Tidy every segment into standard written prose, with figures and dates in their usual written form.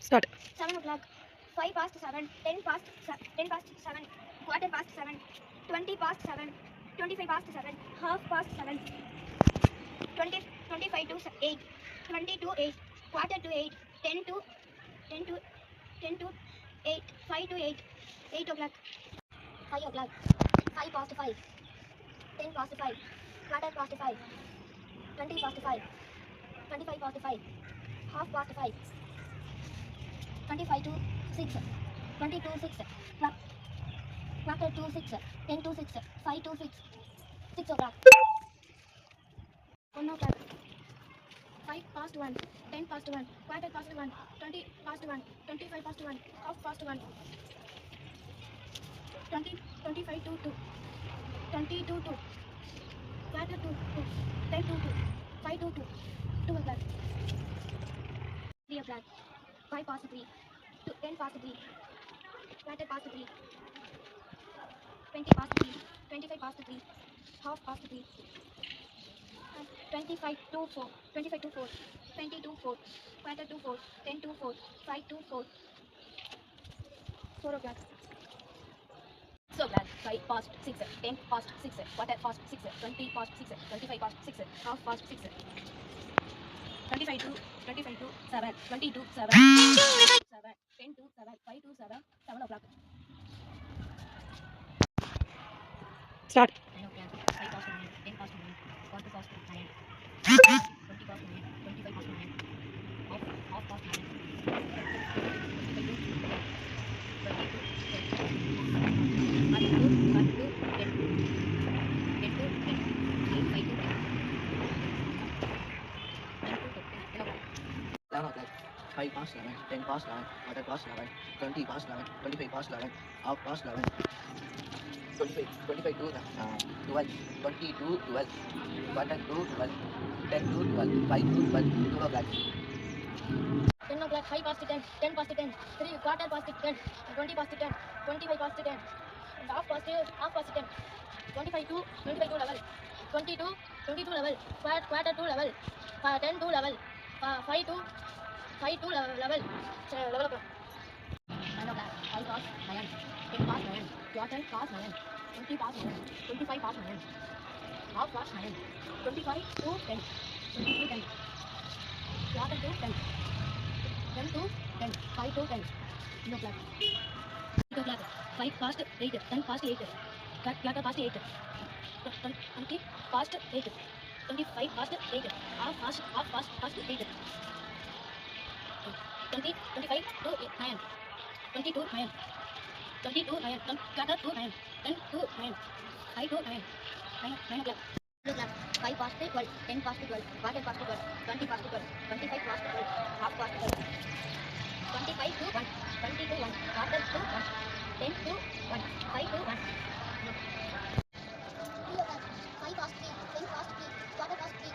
Start. 7 o'clock, 5 past 7, 10 past 7, quarter past 7, 20 past 7, 25 past 7, half past 7, 20, 25 to 8, 20 to 8, quarter to 8, 10 to 10 to 10 to 8, 5 to 8, 8 o'clock, 5 o'clock, 5 past 5, 10 past 5, quarter past 5, 20 past 5, 25 past 5, half past 5, 25 to 6, 20 to 6, quarter to 6, 10 to 6, 5 to 6, 6 o'clock, 1 o'clock, 5 past 1, 10 past 1, quarter past 1, 20 past 1, 25 past 1, half past 1, 20, 25 to 2, 20 to 2, quarter to 2, 10 to 2, 5 to 2, 2 o'clock, 3 o'clock, 5 past 3, 10 past 3, quarter past 3, 20 past 3, 25 past 3, half past 3, 25 to 4, 25 to 4, 20 to 4, quarter to 4, 10 to 4, 5 to 4, 4 o'clock. 6 o'clock, 5 past 6, 10 past 6, quarter past 6, 20 past 6, 25 past 6, half past 6, 25 to 7, 20 to 7, 7, 10 to 7, 5 to 7, 7 o'clock. Start. 9 o'clock, 5 past 9, 10 past 9, quarter past 9, 20 past 9, 25 past 9, half past 9, 25 to 10, 20 to 10, 1 to 10, 10 to 10, 5 to 10, 9 to 10, 10 o'clock. 11 o'clock, 5 past 11, 10 past 11, quarter past 11, 20 past 11, 25 past 11, half past 11, 25 to 12, 20 to 12, quarter to 12, 10 to 12, 5 to 12, 2 o'clock. 10 o'clock, 5 past 10, 10 past 10, 3 quarter past 10, 20 past 10, 25 past 10, and half past 10, 25 to level, 20 to 22 level, quarter to level, 10 to level, 5 to level, 11 o'clock. 9 o'clock, 5 past 9, 10 past 9, quarter past 9, 20 past 9, 25 past 9, half past 9, 25 to 10, 20 to 10, quarter to 10, 10 to 10, 5 to 10, 2 o'clock. 8 o'clock, 5 past 8, 10 past 8, quarter past 8, 20 past 8, 25 past 8, half past 8, 20, 25 to 9, 20 to 9, 20 to 9, quarter to 9, 10 to 9, 5 to 9, 9 o'clock. 2 o'clock, 5 past 12, 10 past 12, quarter past 12, 20 past 12, 25 past 12, half past 12, 25 to 1, 20 to 1, quarter to 1, 10 to 1, 5 to 1. 3 o'clock, 5 past 3, 10 past 3, quarter past 3,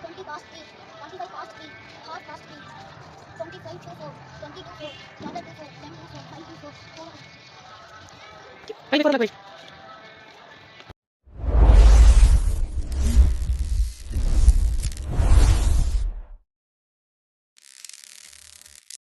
20 past 3, 25 past 3, half past 3, 25 to 4, 20 to 4, quarter to 4, 10 to 4, 5 to 4, 4 o'clock. Bye before the break.